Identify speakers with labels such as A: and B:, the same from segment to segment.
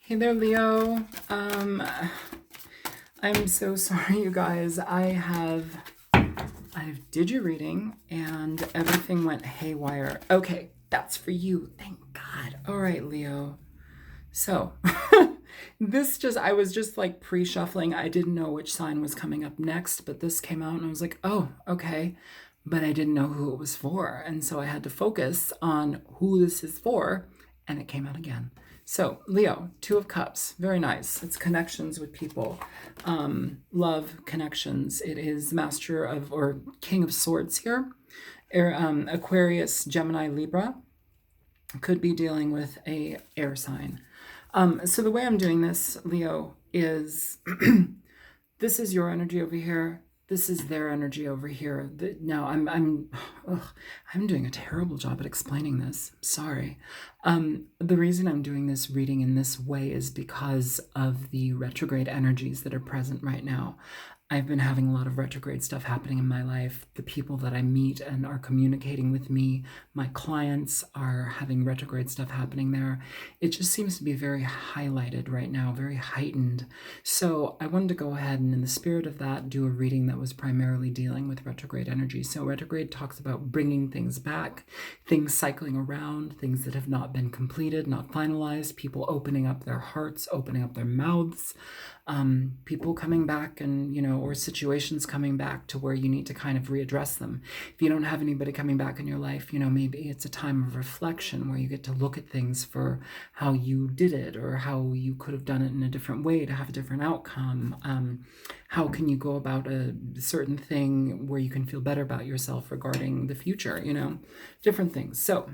A: Hey there, Leo. I'm so sorry, you guys. I've did your reading and everything went haywire. Okay, that's for you. Thank God. All right, Leo. So, I was just like pre-shuffling. I didn't know which sign was coming up next, but this came out and I was like, oh, okay. But I didn't know who it was for. And so I had to focus on who this is for, and it came out again. So, Leo, Two of Cups, very nice. It's connections with people, love connections. It is Master of, or King of Swords here. Aquarius, Gemini, Libra. Could be dealing with a air sign. So the way I'm doing this, Leo, is this is your energy over here. This is their energy over here. Now I'm doing a terrible job at explaining this. Sorry. The reason I'm doing this reading in this way is because of the retrograde energies that are present right now. I've been having a lot of retrograde stuff happening in my life. The people that I meet and are communicating with me, my clients are having retrograde stuff happening there. It just seems to be very highlighted right now, very heightened. So I wanted to go ahead and in the spirit of that, do a reading that was primarily dealing with retrograde energy. So retrograde talks about bringing things back, things cycling around, things that have not been completed, not finalized, people opening up their hearts, opening up their mouths, people coming back and, or situations coming back to where you need to kind of readdress them. If you don't have anybody coming back in your life, maybe it's a time of reflection where you get to look at things for how you did it or how you could have done it in a different way to have a different outcome. How can you go about a certain thing where you can feel better about yourself regarding the future, different things. So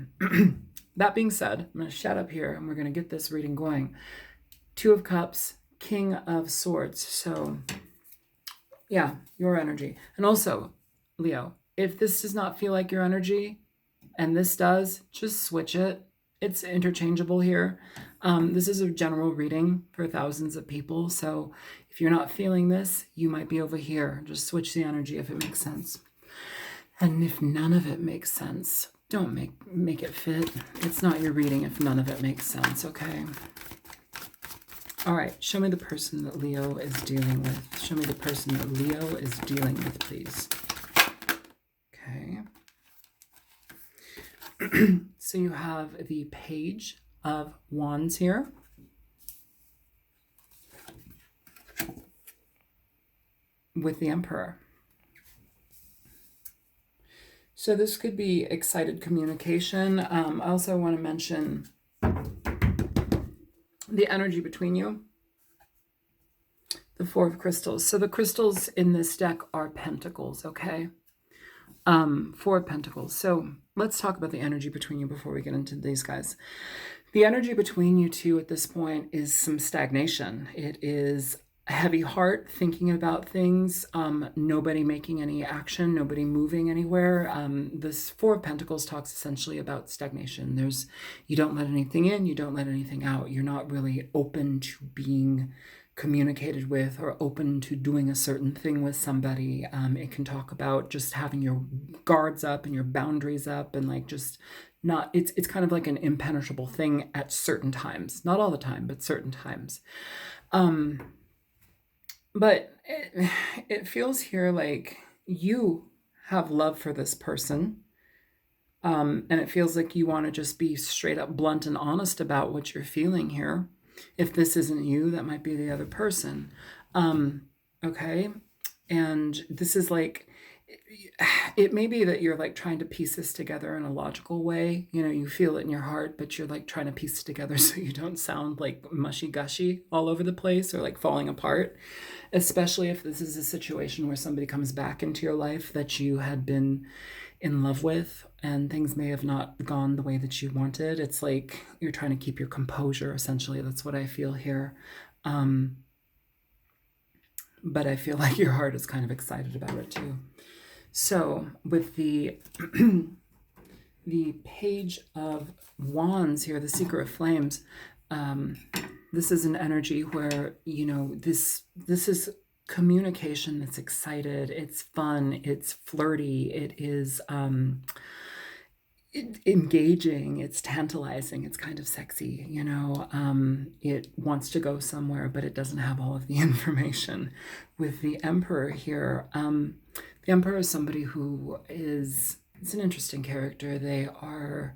A: that being said, I'm going to shut up here and we're going to get this reading going. Two of Cups, King of Swords. So yeah, your energy. And also, Leo, if this does not feel like your energy and this does, just switch it. It's interchangeable here. This is a general reading for thousands of people. So if you're not feeling this, you might be over here. Just switch the energy if it makes sense. And if none of it makes sense, don't make it fit. It's not your reading if none of it makes sense, okay? All right, show me the person that Leo is dealing with. Show me the person that Leo is dealing with, please. Okay. So you have the Page of Wands here. With the Emperor. So this could be excited communication. I also want to mention the energy between you. The Four of Crystals. So the crystals in this deck are pentacles, okay? Four of Pentacles. So let's talk about the energy between you before we get into these guys. The energy between you two at this point is some stagnation. It is a heavy heart thinking about things, nobody making any action, nobody moving anywhere. This Four of Pentacles talks essentially about stagnation. You don't let anything in, you don't let anything out. You're not really open to being communicated with or open to doing a certain thing with somebody. It can talk about just having your guards up and your boundaries up and like just not, it's kind of like an impenetrable thing at certain times. Not all the time, but certain times. But it feels here like you have love for this person. And it feels like you want to just be straight up blunt and honest about what you're feeling here. If this isn't you, that might be the other person. Okay. And this is like, it may be that you're like trying to piece this together in a logical way. You feel it in your heart, but you're like trying to piece it together so you don't sound like mushy gushy all over the place or like falling apart. Especially if this is a situation where somebody comes back into your life that you had been in love with and things may have not gone the way that you wanted. It's like you're trying to keep your composure, essentially. That's what I feel here. But I feel like your heart is kind of excited about it too. So with the the Page of Wands here, the Seeker of Flames, this is an energy where, this is communication that's excited, it's fun, it's flirty, it is, engaging, it's tantalizing, it's kind of sexy, you know. It wants to go somewhere, but it doesn't have all of the information. With the Emperor here, the Emperor is somebody who it's an interesting character. They're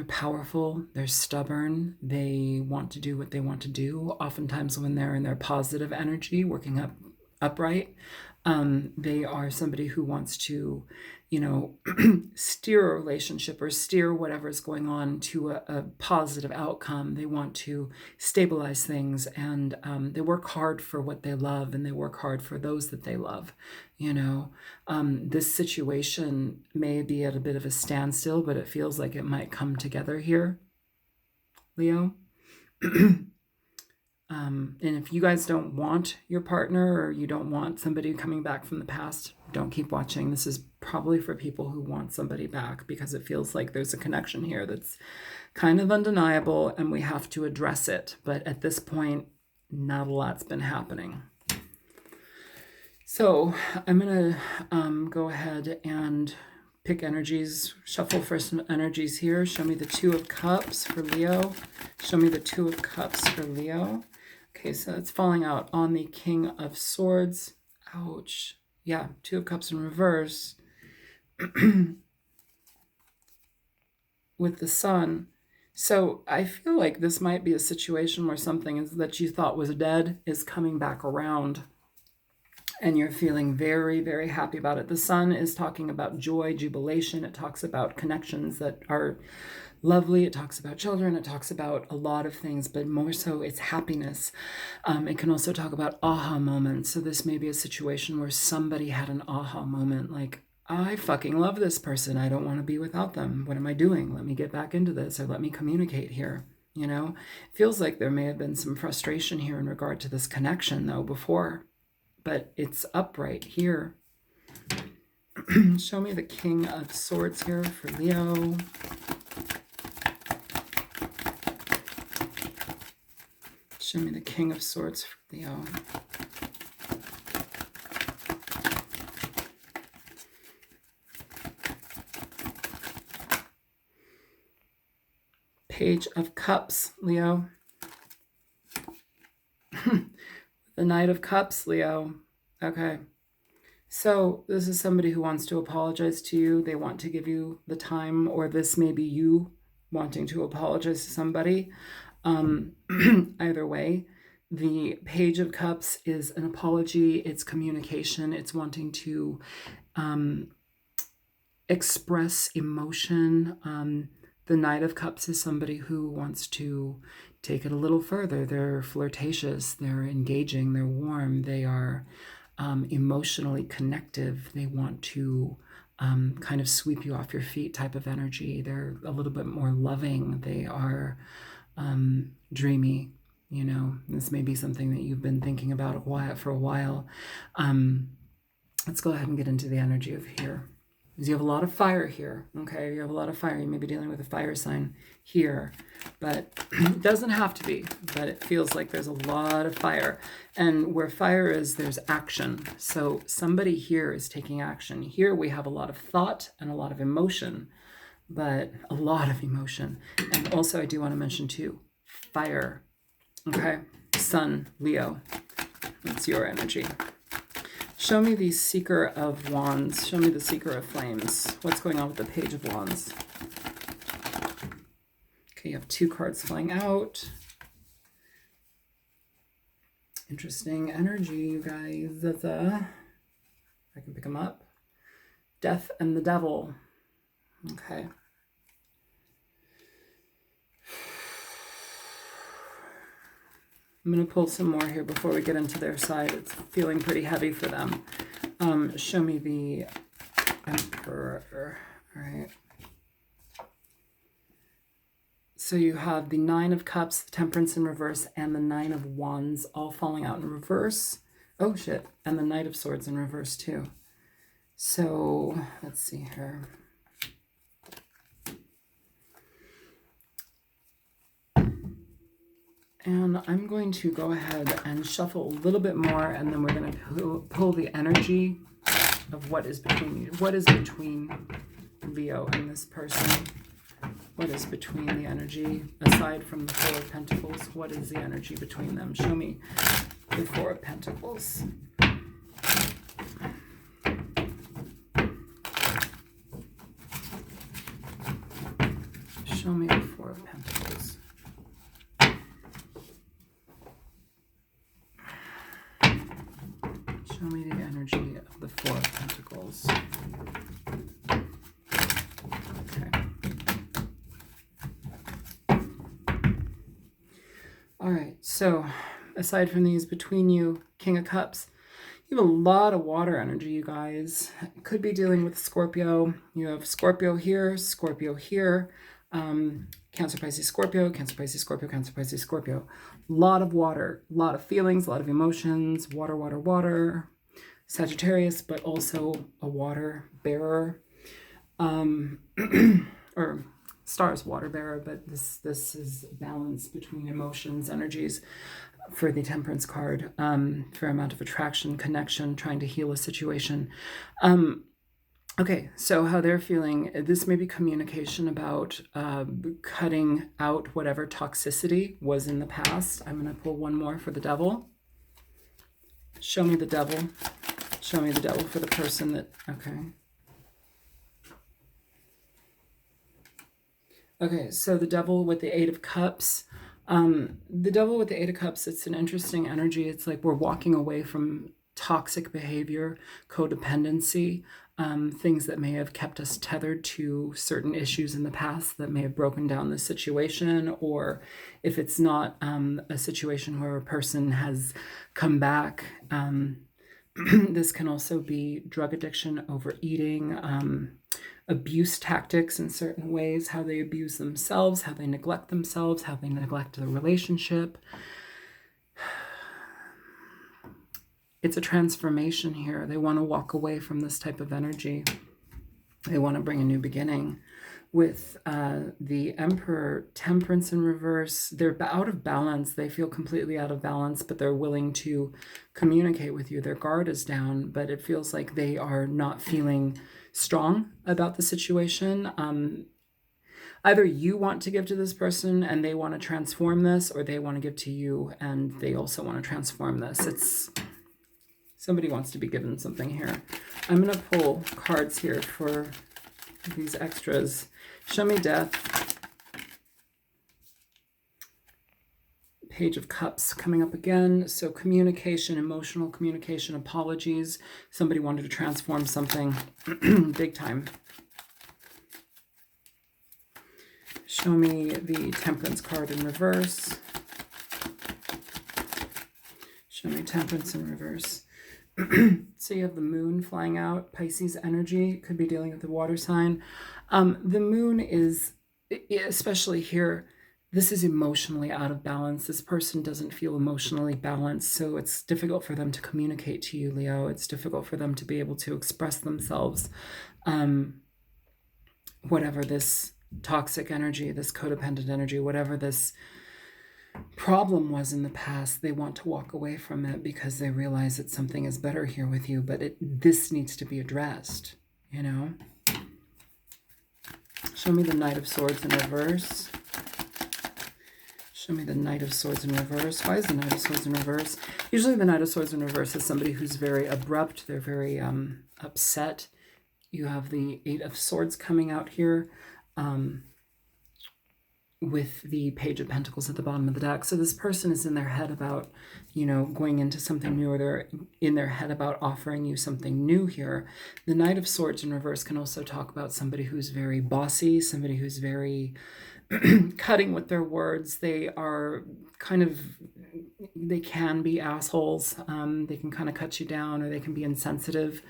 A: powerful, they're stubborn, they want to do what they want to do. Oftentimes when they're in their positive energy, working upright, they are somebody who wants to, you know, steer a relationship or steer whatever's going on to a positive outcome. They want to stabilize things, and they work hard for what they love, and they work hard for those that they love. You know, this situation may be at a bit of a standstill, but it feels like it might come together here, Leo. And if you guys don't want your partner, or you don't want somebody coming back from the past, don't keep watching. This is probably for people who want somebody back, because it feels like there's a connection here that's kind of undeniable and we have to address it. But at this point, not a lot's been happening. So I'm going to go ahead and pick energies, shuffle for some energies here. Show me the Two of Cups for Leo. Show me the Two of Cups for Leo. Okay, so it's falling out on the King of Swords. Ouch. Yeah, Two of Cups in reverse. With the Sun. So I feel like this might be a situation where something that you thought was dead is coming back around. And you're feeling very, very happy about it. The Sun is talking about joy, jubilation. It talks about connections that are lovely. It talks about children. It talks about a lot of things, but more so it's happiness. It can also talk about aha moments. So this may be a situation where somebody had an aha moment, like, I fucking love this person. I don't want to be without them. What am I doing? Let me get back into this, or let me communicate here. You know, it feels like there may have been some frustration here in regard to this connection though before, but it's upright here. Show me the King of Swords here for Leo. Show me the King of Swords for Leo. Page of Cups, Leo. The Knight of Cups, Leo. Okay. So this is somebody who wants to apologize to you. They want to give you the time, or this may be you wanting to apologize to somebody. Either way, the Page of Cups is an apology. It's communication. It's wanting to express emotion. The Knight of Cups is somebody who wants to take it a little further. They're flirtatious, they're engaging, they're warm, they are emotionally connective. They want to kind of sweep you off your feet type of energy. They're a little bit more loving. They are dreamy. You know, this may be something that you've been thinking about for a while. Let's go ahead and get into the energy of here. You have a lot of fire here, okay? You have a lot of fire. You may be dealing with a fire sign here, but it doesn't have to be, but it feels like there's a lot of fire. And where fire is, there's action. So somebody here is taking action. Here we have a lot of thought and a lot of emotion, but a lot of emotion. And also I do want to mention too, fire, okay? Sun, Leo, that's your energy. Show me the Seeker of Wands. Show me the Seeker of Flames. What's going on with the Page of Wands? Okay, you have two cards flying out. Interesting energy, you guys. That's I can pick them up. Death and the Devil. Okay. I'm going to pull some more here before we get into their side. It's feeling pretty heavy for them. Show me the Emperor. All right. So you have the Nine of Cups, the Temperance in reverse, and the Nine of Wands all falling out in reverse. Oh, shit. And the Knight of Swords in reverse, too. So let's see here. And I'm going to go ahead and shuffle a little bit more, and then we're going to pull the energy of what is between you. What is between Leo and this person? What is between the energy, aside from the Four of Pentacles? What is the energy between them? Show me the Four of Pentacles. Show me the Four of Pentacles. Show me the energy of the Four of Pentacles. Okay. All right, so aside from these, between you, King of Cups, you have a lot of water energy, you guys. Could be dealing with Scorpio. You have Scorpio here, Cancer, Pisces, Scorpio, Cancer, Pisces, Scorpio, Cancer, Pisces, Scorpio. A lot of water, a lot of feelings, a lot of emotions, water, water, water. Sagittarius, but also a water bearer. Or stars water bearer, but this is balance between emotions, energies for the Temperance card. Fair amount of attraction, connection, trying to heal a situation. Okay, so how they're feeling, this may be communication about cutting out whatever toxicity was in the past. I'm going to pull one more for the Devil. Show me the Devil. Show me the Devil for the person that, okay. Okay, so the Devil with the Eight of Cups. The Devil with the Eight of Cups, it's an interesting energy. It's like we're walking away from toxic behavior, codependency, things that may have kept us tethered to certain issues in the past that may have broken down the situation, or if it's not a situation where a person has come back, this can also be drug addiction, overeating, abuse tactics in certain ways, how they abuse themselves, how they neglect themselves, how they neglect the relationship. It's a transformation here. They want to walk away from this type of energy. They want to bring a new beginning. With the Emperor, Temperance in reverse, they're out of balance. They feel completely out of balance, but they're willing to communicate with you. Their guard is down, but it feels like they are not feeling strong about the situation. Either you want to give to this person and they want to transform this, or they want to give to you and they also want to transform this. It's somebody wants to be given something here. I'm going to pull cards here for these extras. Show me Death. Page of Cups coming up again. So communication, emotional communication, apologies. Somebody wanted to transform something big time. Show me the Temperance card in reverse. Show me Temperance in reverse. So you have the moon flying out, Pisces energy, could be dealing with the water sign. The moon is, especially here, this is emotionally out of balance. This person doesn't feel emotionally balanced, so it's difficult for them to communicate to you, Leo. It's difficult for them to be able to express themselves. Whatever this toxic energy, this codependent energy, whatever this problem was in the past, they want to walk away from it because they realize that something is better here with you, but this needs to be addressed, you know? Show me the Knight of Swords in reverse. Show me the Knight of Swords in reverse. Why is the Knight of Swords in reverse? Usually the Knight of Swords in reverse is somebody who's very abrupt. They're very upset. You have the Eight of Swords coming out here. With the Page of Pentacles at the bottom of the deck. So this person is in their head about, you know, going into something new, or they're in their head about offering you something new here. The Knight of Swords in reverse can also talk about somebody who's very bossy, somebody who's very cutting with their words. They are kind of, they can be assholes. They can kind of cut you down, or they can be insensitive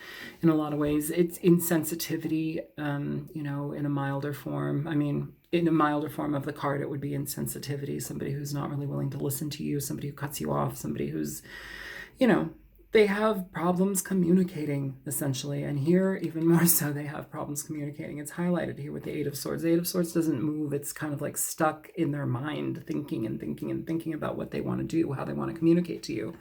A: in a lot of ways. It's insensitivity, you know, in a milder form. I mean, in a milder form of the card, it would be insensitivity, somebody who's not really willing to listen to you, somebody who cuts you off, somebody who's, you know, they have problems communicating, essentially. And here, even more so, they have problems communicating. It's highlighted here with the Eight of Swords. The Eight of Swords doesn't move. It's kind of like stuck in their mind, thinking and thinking and thinking about what they want to do, how they want to communicate to you.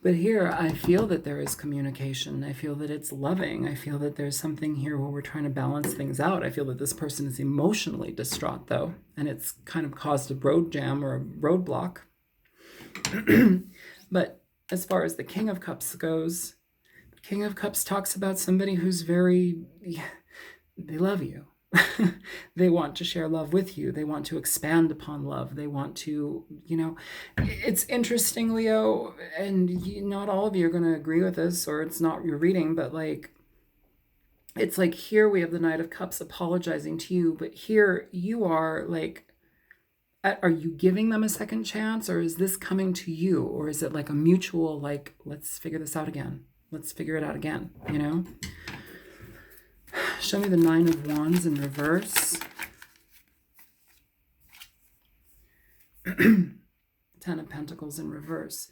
A: But here, I feel that there is communication. I feel that it's loving. I feel that there's something here where we're trying to balance things out. I feel that this person is emotionally distraught, though, and it's kind of caused a road jam or a roadblock. But as far as the King of Cups goes, the King of Cups talks about somebody who's very, they love you. They want to share love with you. They want to expand upon love. They want to, it's interesting, Leo, and not all of you are going to agree with this, or it's not your reading, but like, it's like here we have the Knight of Cups apologizing to you, but here you are like, are you giving them a second chance, or is this coming to you, or is it like a mutual, like, let's figure this out again. Let's figure it out again, Show me the Nine of Wands in reverse. 10 of Pentacles in reverse.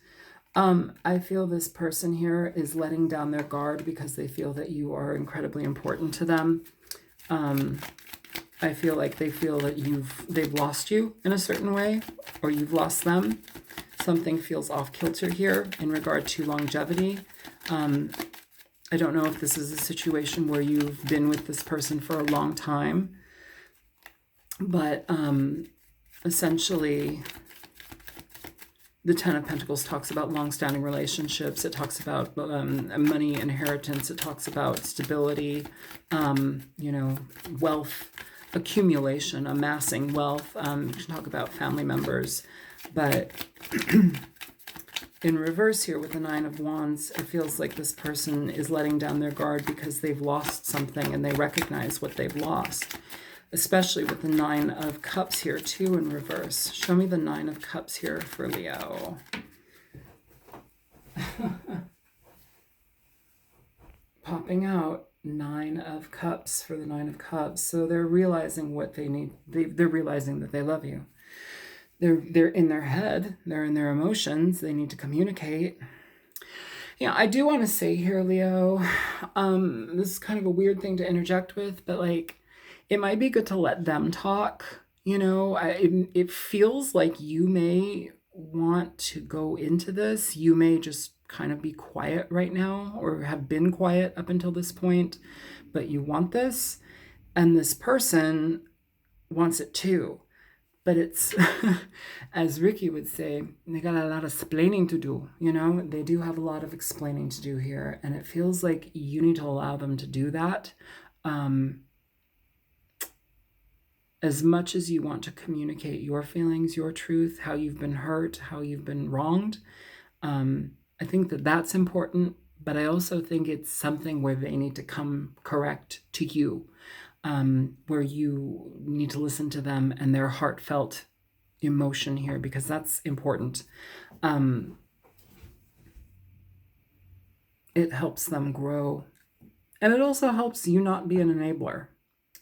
A: I feel this person here is letting down their guard because they feel that you are incredibly important to them. I feel like they feel that they've lost you in a certain way, or you've lost them. Something feels off kilter here in regard to longevity. I don't know if this is a situation where you've been with this person for a long time, but essentially the Ten of Pentacles talks about long-standing relationships. It talks about money, inheritance. It talks about stability, wealth, accumulation, amassing wealth. We can talk about family members, but in reverse here with the Nine of Wands, it feels like this person is letting down their guard because they've lost something and they recognize what they've lost, especially with the Nine of Cups here too in reverse. Show me the Nine of Cups here for Leo. Popping out, Nine of Cups for the Nine of Cups. So they're realizing what they need. They're realizing that they love you. They're in their head. They're in their emotions. They need to communicate. I do want to say here, Leo, this is kind of a weird thing to interject with, but like, it might be good to let them talk. It feels like you may want to go into this. You may just kind of be quiet right now, or have been quiet up until this point, but you want this, and this person wants it too. But it's, as Ricky would say, they got a lot of explaining to do, They do have a lot of explaining to do here, and it feels like you need to allow them to do that. As much as you want to communicate your feelings, your truth, how you've been hurt, how you've been wronged, I think that that's important, but I also think it's something where they need to come correct to you. Where you need to listen to them and their heartfelt emotion here, because that's important. It helps them grow. And it also helps you not be an enabler.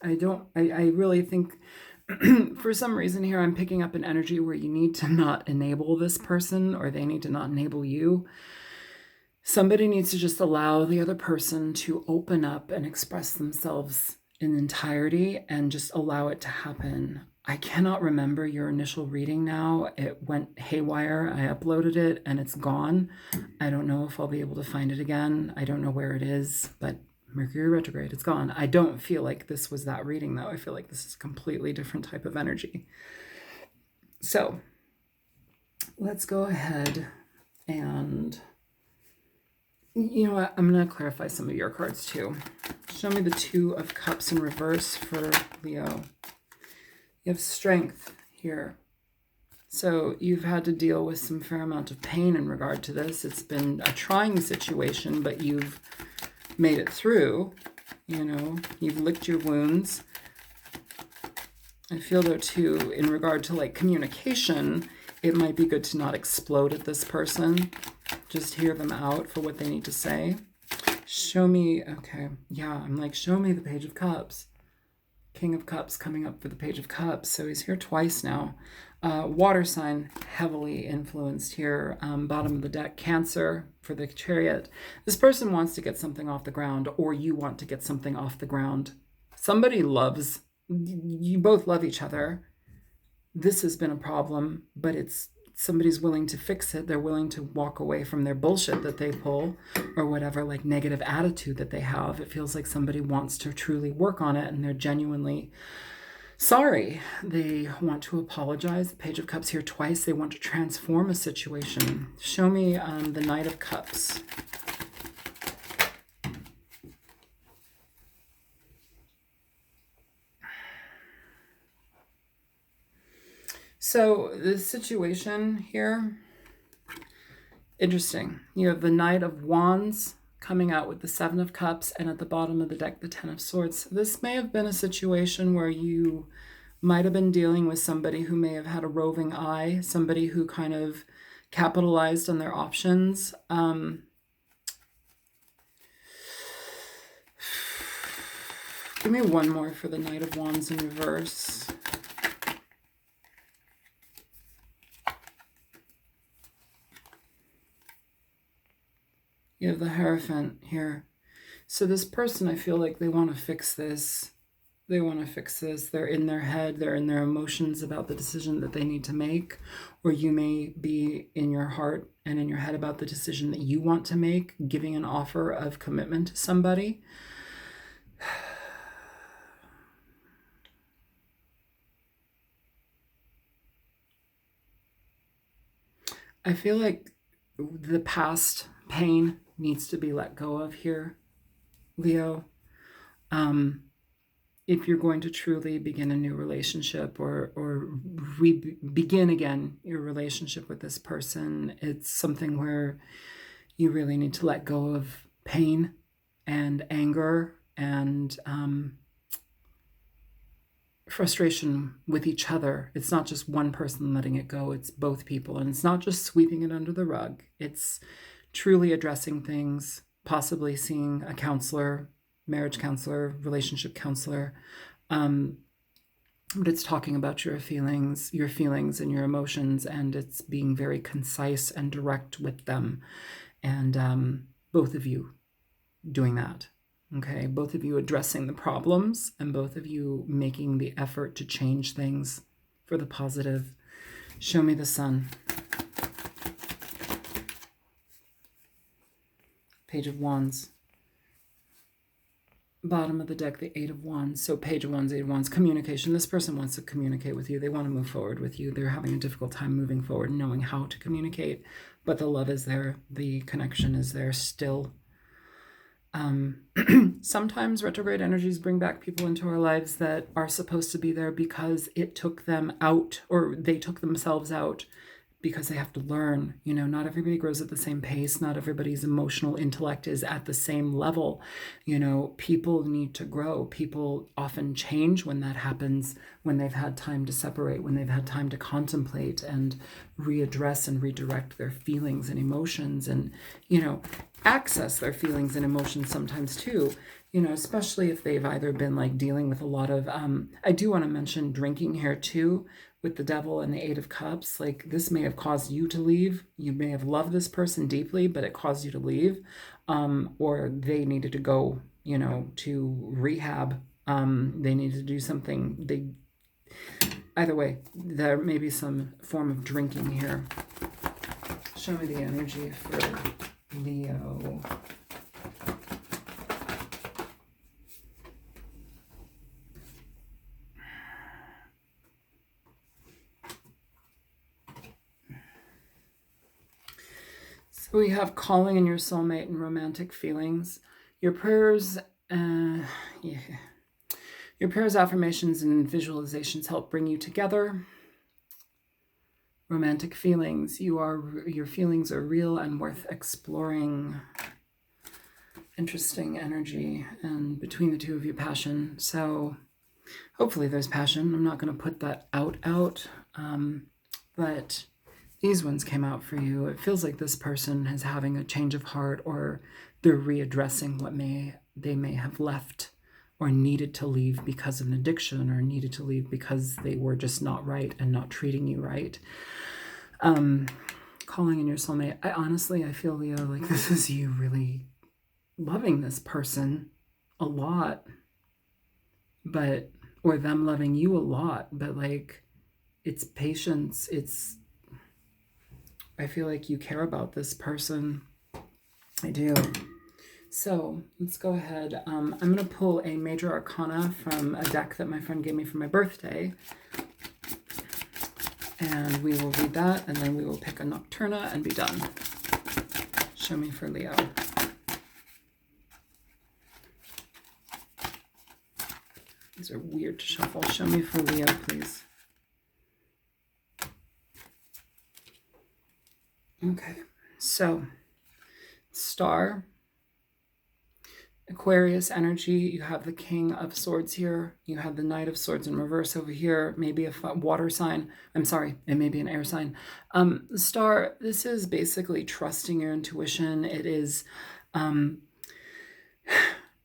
A: I really think for some reason here, I'm picking up an energy where you need to not enable this person, or they need to not enable you. Somebody needs to just allow the other person to open up and express themselves in entirety and just allow it to happen. I cannot remember your initial reading now. It went haywire. I uploaded it and it's gone. I don't know if I'll be able to find it again. I don't know where it is, but Mercury retrograde, it's gone. I don't feel like this was that reading though. I feel like this is a completely different type of energy. So let's go ahead and, you know what? I'm going to clarify some of your cards too. Show me the Two of Cups in reverse for Leo. You have strength here. So you've had to deal with some fair amount of pain in regard to this. It's been a trying situation, but you've made it through. You've licked your wounds. I feel though too, in regard to like communication, it might be good to not explode at this person. Just hear them out for what they need to say. Show me, okay, yeah, I'm like, show me the Page of Cups. King of Cups coming up for the Page of Cups. So he's here twice now. Water sign, heavily influenced here. Bottom of the deck, Cancer for the Chariot. This person wants to get something off the ground, or you want to get something off the ground. Somebody loves, you both love each other. This has been a problem, but it's somebody's willing to fix it. They're willing to walk away from their bullshit that they pull, or whatever, like negative attitude that they have. It feels like somebody wants to truly work on it, and they're genuinely sorry. They want to apologize. The Page of Cups here twice. They want to transform a situation. Show me the Knight of Cups. So the situation here, interesting. You have the Knight of Wands coming out with the Seven of Cups, and at the bottom of the deck, the Ten of Swords. This may have been a situation where you might have been dealing with somebody who may have had a roving eye, somebody who kind of capitalized on their options. Give me one more for the Knight of Wands in reverse. You have the Hierophant here. So this person, I feel like they want to fix this. They want to fix this. They're in their head. They're in their emotions about the decision that they need to make. Or you may be in your heart and in your head about the decision that you want to make, giving an offer of commitment to somebody. I feel like the past pain needs to be let go of here, Leo. If you're going to truly begin a new relationship or begin again your relationship with this person, it's something where you really need to let go of pain and anger and frustration with each other. It's not just one person letting it go, it's both people. And it's not just sweeping it under the rug. It's truly addressing things, possibly seeing a counselor, marriage counselor, relationship counselor. But it's talking about your feelings and your emotions, and it's being very concise and direct with them. And both of you doing that. Okay, both of you addressing the problems and both of you making the effort to change things for the positive. Show me the Sun. Page of Wands. Bottom of the deck, the Eight of Wands. So Page of Wands, Eight of Wands, communication. This person wants to communicate with you. They want to move forward with you. They're having a difficult time moving forward and knowing how to communicate, but the love is there. The connection is there still. Sometimes retrograde energies bring back people into our lives that are supposed to be there because it took them out, or they took themselves out because they have to learn. You know, not everybody grows at the same pace. Not everybody's emotional intellect is at the same level. You know, people need to grow. People often change when that happens, when they've had time to separate, when they've had time to contemplate and readdress and redirect their feelings and emotions, and, you know, access their feelings and emotions sometimes too, you know, especially if they've either been like dealing with a lot of, I do want to mention drinking here too, with the Devil and the Eight of Cups. Like, this may have caused you to leave. You may have loved this person deeply, but it caused you to leave, or they needed to go, you know, to rehab. They needed to do something. Either way, there may be some form of drinking here. Show me the energy for Leo. So we have calling in your soulmate and romantic feelings. Your prayers, your prayers, affirmations, and visualizations help bring you together. Romantic feelings. Your feelings are real and worth exploring. Interesting energy, and between the two of you, passion. So hopefully there's passion. I'm not going to put that out, but these ones came out for you. It feels like this person is having a change of heart, or they're readdressing what they may have left or needed to leave because of an addiction, or needed to leave because they were just not right and not treating you right. Calling in your soulmate. I feel, Leo, like this is you really loving this person a lot, or them loving you a lot, but like, it's patience. It's I feel like you care about this person. I do. So let's go ahead. I'm going to pull a major arcana from a deck that my friend gave me for my birthday. And we will read that, and then we will pick a Nocturna and be done. Show me for Leo. These are weird to shuffle. Show me for Leo, please. Okay, so Star, Aquarius energy, you have the King of Swords here. You have the Knight of Swords in reverse over here. Maybe a water sign. I'm sorry, it may be an air sign. Star, this is basically trusting your intuition. It is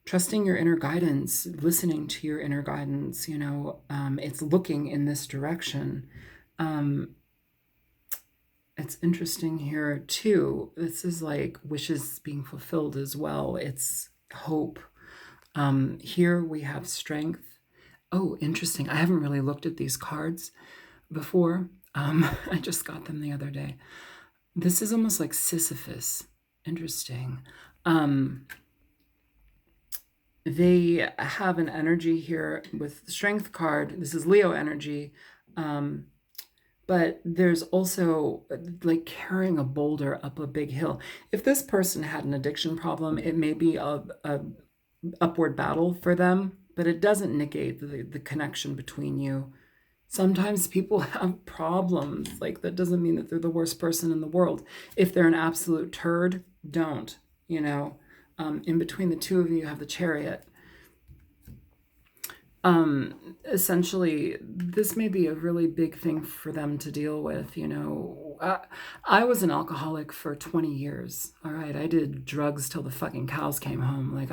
A: trusting your inner guidance, listening to your inner guidance. You know, it's looking in this direction. It's interesting here too. This is like wishes being fulfilled as well. It's hope. Here we have strength. Oh, interesting. I haven't really looked at these cards before. I just got them the other day. This is almost like Sisyphus. Interesting. They have an energy here with the strength card. This is Leo energy. But there's also like carrying a boulder up a big hill. If this person had an addiction problem, it may be a upward battle for them, but it doesn't negate the connection between you. Sometimes people have problems. Like, that doesn't mean that they're the worst person in the world. If they're an absolute turd, don't, you know. In between the two of you have the Chariot. Essentially, this may be a really big thing for them to deal with. You know, I was an alcoholic for 20 years. All right. I did drugs till the fucking cows came home. Like,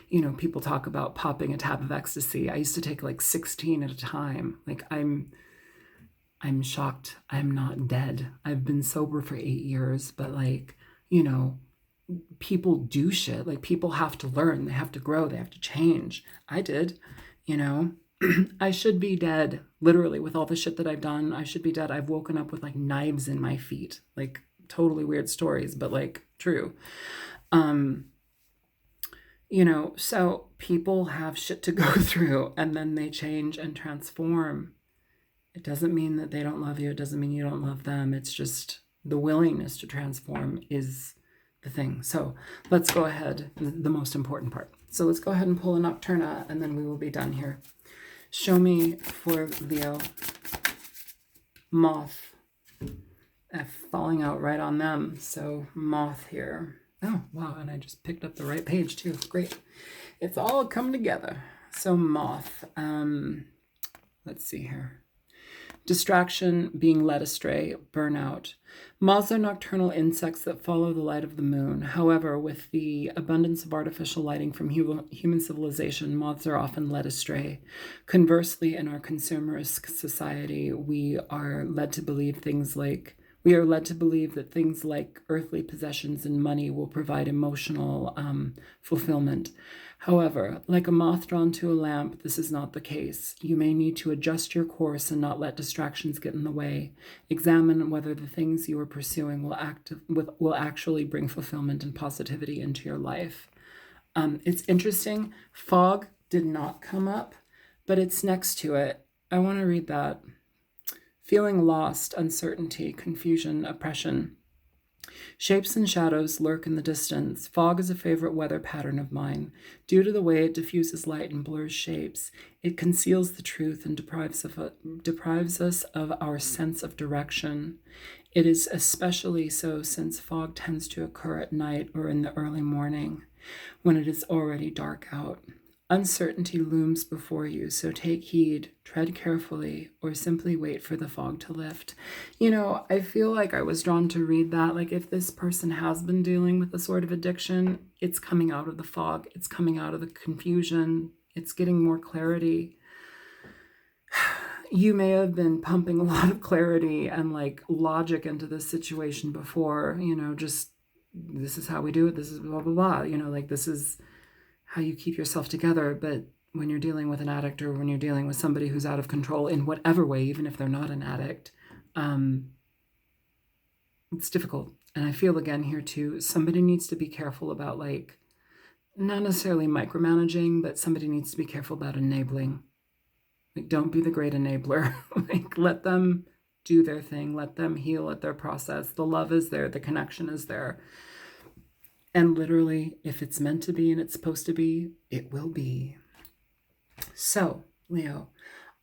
A: you know, people talk about popping a tab of ecstasy. I used to take like 16 at a time. Like, I'm shocked I'm not dead. I've been sober for 8 years, but like, you know, people do shit. Like, people have to learn, they have to grow, they have to change. I did. You know, I should be dead, literally, with all the shit that I've done. I should be dead. I've woken up with like knives in my feet, like totally weird stories, but like true. You know, so people have shit to go through, and then they change and transform. It doesn't mean that they don't love you. It doesn't mean you don't love them. It's just the willingness to transform is the thing. So let's go ahead, the most important part. So let's go ahead and pull a Nocturna, and then we will be done here. Show me for Leo. Moth. Falling out right on them. So Moth here. Oh, wow. And I just picked up the right page too. Great. It's all come together. So Moth. Let's see here. Distraction, being led astray, burnout. Moths are nocturnal insects that follow the light of the moon. However, with the abundance of artificial lighting from human civilization, moths are often led astray. Conversely, in our consumerist society, we are led to believe that things like earthly possessions and money will provide emotional fulfillment. However, like a moth drawn to a lamp, this is not the case. You may need to adjust your course and not let distractions get in the way. Examine whether the things you are pursuing will actually bring fulfillment and positivity into your life. It's interesting. Fog did not come up, but it's next to it. I want to read that. Feeling lost, uncertainty, confusion, oppression. Shapes and shadows lurk in the distance. Fog is a favorite weather pattern of mine. Due to the way it diffuses light and blurs shapes, it conceals the truth and deprives us of our sense of direction. It is especially so since fog tends to occur at night or in the early morning, when it is already dark out. Uncertainty looms before you, so take heed, tread carefully, or simply wait for the fog to lift. You know, I feel like I was drawn to read that. Like, if this person has been dealing with a sort of addiction, it's coming out of the fog. It's coming out of the confusion. It's getting more clarity. You may have been pumping a lot of clarity and like logic into this situation before, you know, just this is how we do it. This is blah, blah, blah. You know, like, this is how you keep yourself together. But when you're dealing with an addict, or when you're dealing with somebody who's out of control in whatever way, even if they're not an addict, It's difficult. And I feel again here too, somebody needs to be careful about like, not necessarily micromanaging, but somebody needs to be careful about enabling. Like, don't be the great enabler. Like, let them do their thing. Let them heal at their process. The love is there. The connection is there. And literally, if it's meant to be and it's supposed to be, it will be. So, Leo,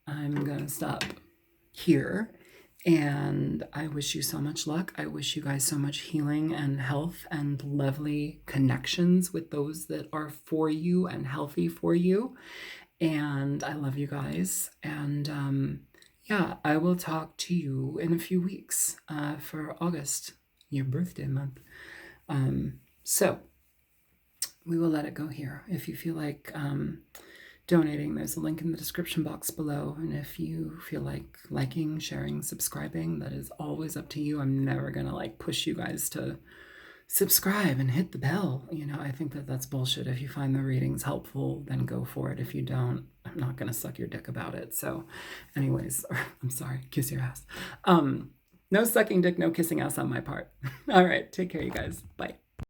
A: I'm going to stop here. And I wish you so much luck. I wish you guys so much healing and health and lovely connections with those that are for you and healthy for you. And I love you guys. And yeah, I will talk to you in a few weeks for August, your birthday month. So we will let it go here. If you feel like donating, there's a link in the description box below. And if you feel like liking, sharing, subscribing, that is always up to you. I'm never going to like push you guys to subscribe and hit the bell. You know, I think that that's bullshit. If you find the readings helpful, then go for it. If you don't, I'm not going to suck your dick about it. So anyways, I'm sorry, kiss your ass. No sucking dick, no kissing ass on my part. All right, take care, you guys. Bye.